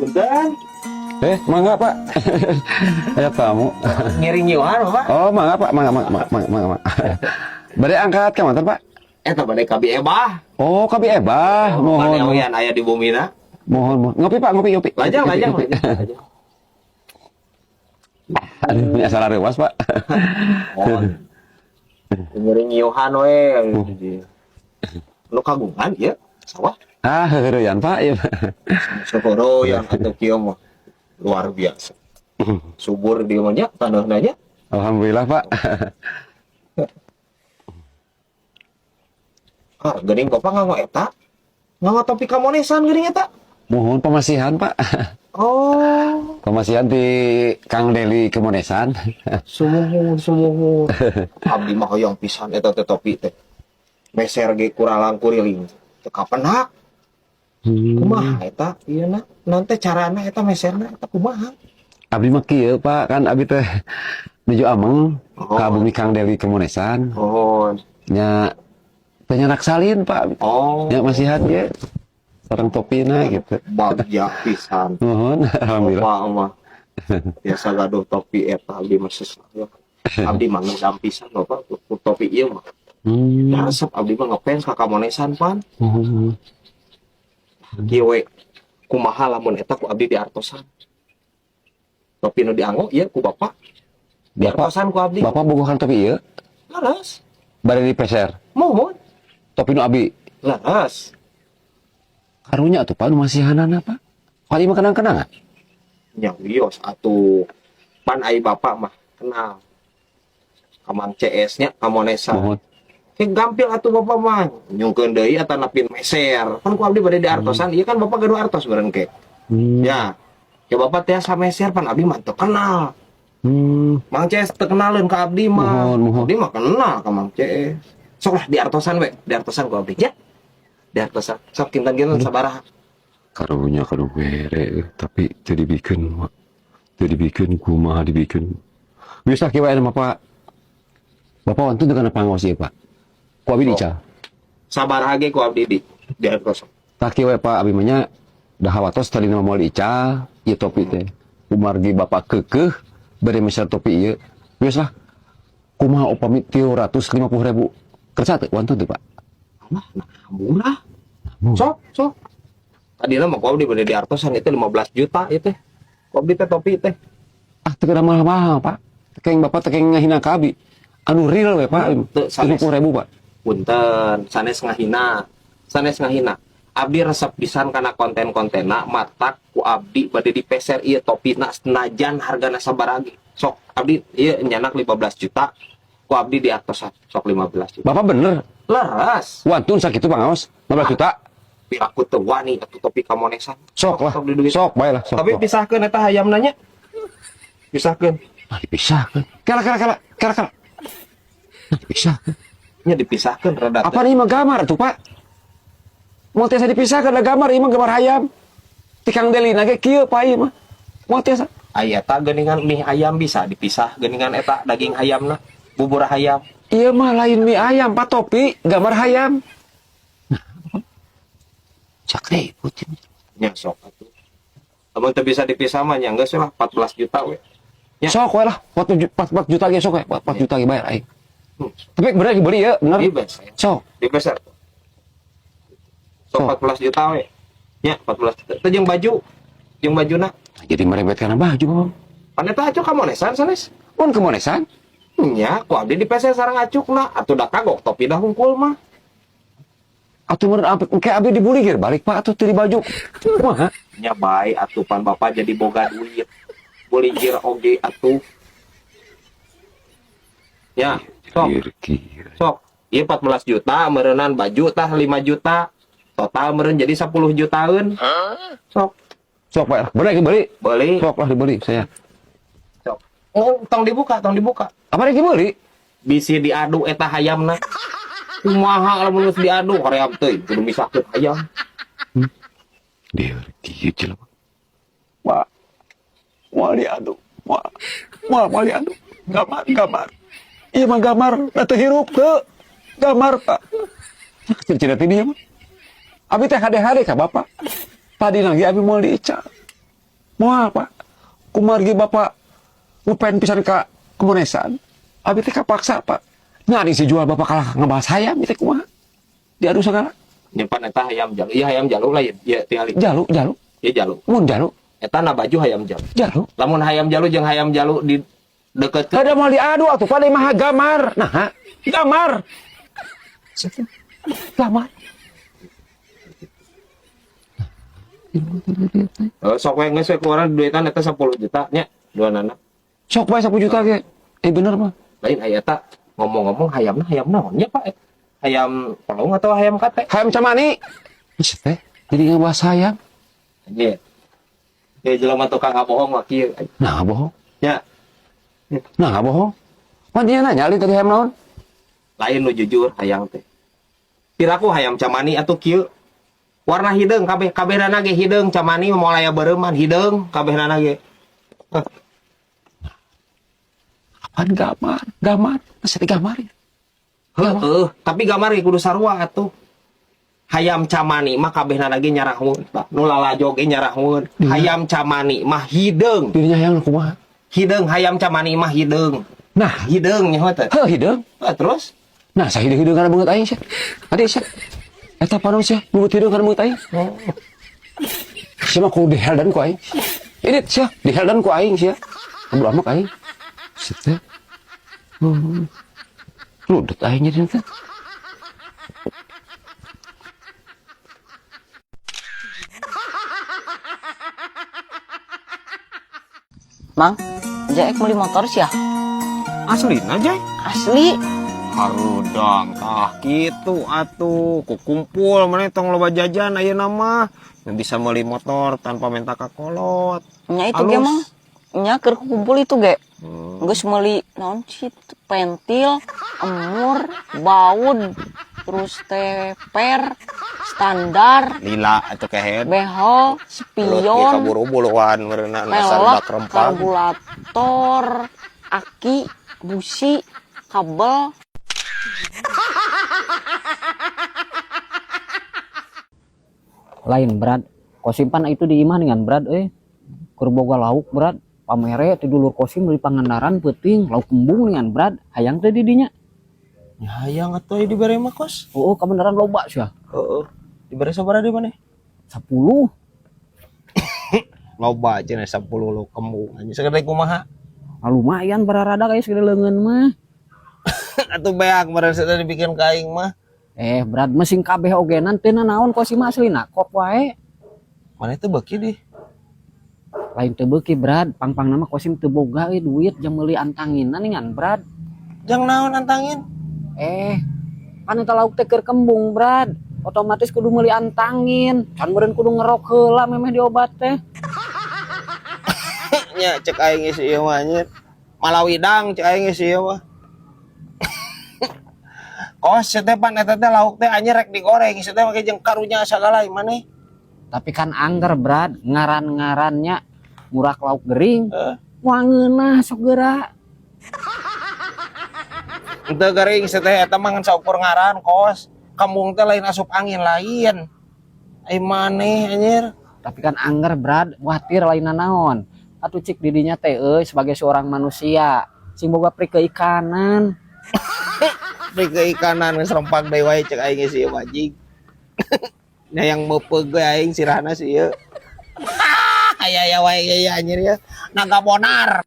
Bentar. Mangga Pak. Ada tamu. Ngiring Yohan, Pak. Oh, mangga Pak, mangga. Bade angkat ka manten Pak. Eta bade kabi ebah. Oh, kabi ebah. Mohon. Mohon. Yang aya di bumina. Mohon. Ngopi Pak, ngopi. Lajang. Aduh, punya salah rewas Pak. Mohon. Ngiring Yohan we. Lu kagungan ya? Sawah. Heureyan Pak ya. Syukuro yang atau kieu mah luar biasa. Subur di mana tanahna nya. Alhamdulillah Pak. Geuning Bapak nganggo eta. Nganggo topi kamonesan geuning eta. Mohon pemasihan Pak. Oh, Pemasihan di Kang Deli Kemonesan. sumuhun. Abdi mah hoyong pisan eta teh topi teh. Meser ge kuralang kuriling. Teu kapenak. Kumaha eta? Ieu na. Nanti carana eta meserna eta kumaha? Abdi mah kieu Pak, kan abdi teh nuju Ameng ka bumi Kang Deli Kemonesan. Oh. Nya penyerak salin Pak. Oh. Nya masihan ge. Sareng topina gitu. Bagja pisan. Mohon, alhamdulillah. Mah. Biasa gaduh topi eta abdi mah sesaya. Abdi mah ngedam pisan Bapak topi ieu mah. Ya resep abdi mah ngefans ka kamonesan pan. Kieu we kumaha lamun eta ku abdi diartosan. Topi nu dianggo ieu ku Bapak. Diartosan ku abdi. Bapak bogohan topi ieu? Laras. Bade dipeser. Mohon. Topi nu abi. Laras. Karunya tuh Pak nu masihanana Pak. Kali mah kenang-kenangan. Nya wios atuh. Pan ai Bapak mah kenal. Kamang CS nya kamonesan. Mohon. Gampil atuh Bapak mah nyungkeun deui eta napin meser. Kan ku abdi bade diartosan, ieu kan Bapak gaduh artos beureun ke. Ya. Ya Bapak teh sameser pan abdi mah teu kenal. Mang CS teu kenaleun ka abdi mah. Mohon. Abdi mah kenal ka Mang CS. Sok lah diartosan we, diartosan ku abdi ya. Diartosan. Sok kinten-kinten sabaraha. Karunya kadu bere tapi teu dibikeun Pak. Teu dibikeun kumaha dibikeun. Bisa kieu wae mah Pak. Bapak wantun teu kana pangaos ieu Pak. Ku abdi dica. Sabaraha ge ku abdi diartosan. Tak kieu wae Pak abi mah nya dah watos tadi nama moal dica ieu topi teh. Kumargi Bapak keukeuh bere meser topi ieu. Geus lah. Kumaha upami 350.000. Kersa teu wantun teu Pak. Nah, murah. Sok. Tadina mah ku abdi bade diartosan itu 15 juta itu. Ku abdi teh topi teh. Teu kada mahal-mahal Pak. Tekeng Bapak tekeng ngahina ka abi. Anu real we Pak. 70.000 Pak. Punten, sanes ngahina. Abdi resep pisan kana konten-kontena matak ku abdi bade dipeser ieu topina senajan hargana sabaraha ge. Sok abdi ieu nyanak 15 juta. Ku abdi diartosan sok 15 juta. Bapak bener. Leres. Wantun sakitu pangaos 15 juta. Piraku teu wani atuh topi kamonesan. Sok lah. di duit. Sok bae lah. Sok. Tapi pisahkeun eta hayamna nya. Pisahkeun. Dipisahkeun. Kala. Dipisahkeun. Nya dipisahkeun rada. Apa nih mah gamar tuh Pak? Mau tiasa dipisahkeun da gamar ieu mah gamar hayam. Ti Kang Delina ge kieu Pak ieu mah. Mau tiasa. Aya eta geuningan mie ayam bisa dipisah geuningan eta daging hayamna, bubur hayam. Ieu mah lain mie ayam Pak topi, gambar hayam. Cak putin. Nya sok atuh. Lamun teu bisa dipisah mah nya geus lah 14 juta we. Ya. Sok we lah, 4 juta ge sok we, 4 juta ge bayar aing. Tapi bener beli ya, bener. Dibes. Sok. Dibeser. Sok 14 juta we. Nya 14 juta. Teu jeung baju. Jeung bajuna. Jadi merembet kana baju Bapak. Pan eta acu kamonesan sanes. Mun kemonesan? Nya ku abdi dipeser sareng acukna atuh da kagok topi dah hungkul mah. Atuh mun engke abdi dibuli ge balik Pak atuh teu di baju. Kumaha? Nya bae atuh pan Bapak jadi boga duit. Beli gir oge atuh. Ya, sok. Ieu 14 juta meureunnan baju tah 5 juta. Total meureun jadi 10 jutaan. Sok. Sok Pak, bener ge beli. Beli. Sok lah dibeli saya. Sok. Oh, tong dibuka. Apa lagi beli? Bisi diadu eta hayamna. Kumaha lamun geus diadu hoream teuing kudu misahkeun hayam. Dia kieu jelema. Wah. Moal diadu. Moal diadu. Gamar. Iya mah gamar, teu hirup teu. Gamar Pak. Ciri-ciri ti dieu mah. Abi teh hade-hade ka Bapak. Tadi lagi abi moal diica. Moal Pak. Kumargi Bapak ngupen pisan ka kemonesan. Abi teh kapaksa Pak. Nyari si jual Bapak kalah ngebahas hayam teh kumaha? Diadu segala. Nyimpan eta hayam jalu. Iya hayam jalu lain. Iya tingali. Jalu. Iya jalu. Mun jalu. Eta na baju hayam jalu. Jalu. Lamun hayam jalu jeung hayam jalu di deket Ada mau diadu atuh pada mah gamar. Nah, gamar. Gamar. sok we geus we keluaran duitan eta 10 juta nya duanana. Sok bae 10 juta ge. Bener mah. Lain aya eta ngomong-ngomong hayamna hayam naon nya Pak? Hayam palung atau hayam kate? Hayam camani. Geus teh. Jadi ngebahas hayam. Anjir. Ya jelema tukang ngabohong mah kieu. Nah, bohong. Nya Nah, bohong. Mandinya nanya li tadi hayam naon? lain nu jujur hayang teh. Piraku hayam camani atuh kieu. Warna hideung kabeh-kabehna ge hideung camani moal aya beureum hideung kabehna ge. Apaan gamar. Masih gamar ya. Heeh, tapi gambar ge kudu sarua atuh. Hayam camani mah kabehna ge nyarahun, Pak. Nu lalajo ge nyarahun. Hayam camani mah hideung. Dirinya hayang kumaha? Hideung hayam camani mah hideung. Nah, Hideung nya teh. hideung. Terus Nah, saya hideung kana beungeut aing sia. Ade sia. Eta panon sia, beungeut hideung kana beungeut aing. Sia mah kudu diheldan ku aing. Ini sia, diheldan ku aing sia. Kudu amak aing. Sia. Ludut aing jadi teh. Mang, Jaek beli motor sih ya? aslina Jay. Asli. Harudang tah kitu atuh kukumpul mana tong loba jajan ayeuna mah bisa meuli motor tanpa minta ka kolot. Nya itu ge mang. Nya keur kumpul itu ge. Geus meuli naon sih pentil, emur, baud, terus teh per, standar, Lila atuh kehead. behel, spion, kaburu buluan meureuna nasar pelek, bak rempang. karburator, aki, busi, kabel. Lain berat kosimpan itu di imah dengan berat keur boga lauk berat pamere ti dulur kosim beli pangandaran peuting lauk kembung dengan berat hayang teh di dinya Ya hayang atuh dibere mah kos. oh kebenaran loba sia Heeh. Dibere sabaraha di maneh? 10 Loba cenah 10 lo kembung anjing segede kumaha. lumayan bararada kayak segede leungeun mah Atuh beak meureun saya dibikin kaing mah. berat mesin kabeh ogenan teu naon kosim aslina kop wae Mana itu beuki di? lain teu beuki berat pang-pang nama kosim teu boga duit jang meuli antanginan ningan berat Jang naon antangin? kan eta lauk teh keur kembung berat otomatis kudu meuli antangin can meureun kudu ngerok heula memeh diobat teh Nya cek aing geus ieu mah anjir. Malawidang cek aing geus ieu mah. Kos teh pan eta teh lauk teh anjir rek digoreng, teh make jeung karunya sagala maneh. tapi kan angger berat ngaran-ngarannya ngurak lauk gering wangeunah sok geura Henteu gering teh eta mah ngan saukur ngaran kos. Kambung teh lain asup angin lain. Ai maneh anjir. tapi kan angger berat khawatir lain naon atuh cik didinya teh sebagai seorang manusia sing boga pri keikanan Pri keikanan geus rempak deui wae cek aing geus ieu anjing. Nya yang meupeuh ge aing sirahna si ieu. Aya wae ge anjir ya. Naga bonar.